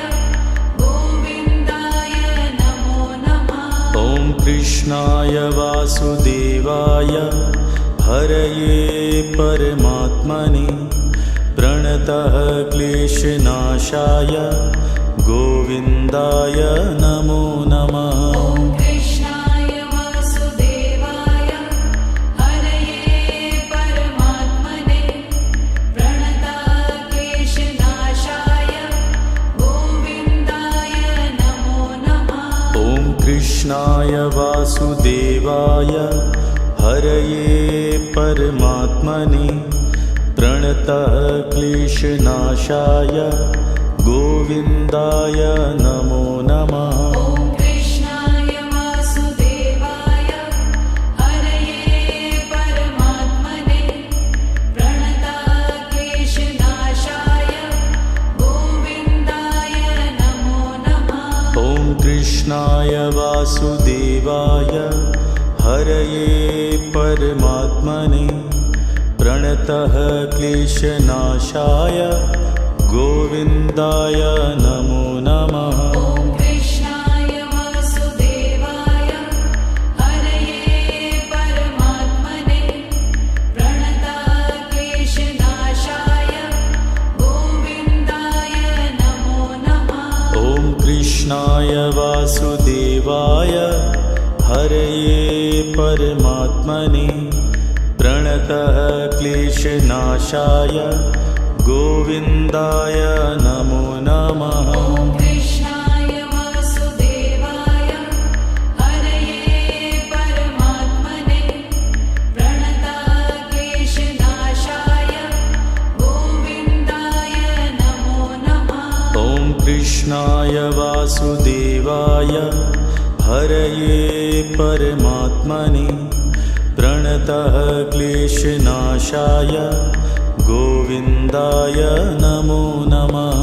Speaker 2: गोविन्दाय नमो नमः।
Speaker 1: ॐ कृष्णाय वासुदेवाय हरये परमात्मने प्रणतः क्लेशनाशाय गोविन्दाय नमो नमः।
Speaker 2: ॐ कृष्णाय वासुदेवाय हरये परमात्मने प्रणतः क्लेशनाशाय गोविन्दाय नमो नमः।
Speaker 1: ॐ कृष्णाय वासुदेवाय हरये परमात्मने प्रणतः क्लेशनाशाय गोविन्दाय नमो नमः।
Speaker 2: ॐ कृष्णाय वासुदेवाय हरये परमात्मने प्रणतः क्लेशनाशाय गोविन्दाय नमो नमः।
Speaker 1: ॐ कृष्णाय वासुदेवाय हरये परमात्मने प्रणतः क्लेशनाशाय गोविन्दाय नमो नमः।
Speaker 2: ॐ कृष्णाय वासुदेवाय हरये परमात्मने प्रणतः क्लेशनाशाय गोविन्दाय नमो नमः।
Speaker 1: ॐ कृष्णाय वासुदेवाय हरये परमात्मने प्रणतः क्लेशनाशाय गोविन्दाय नमो नमः। कृष्णाय वासुदेवाय हरये परमात्मने प्रणतः क्लेशनाशाय गोविन्दाय नमो नमः।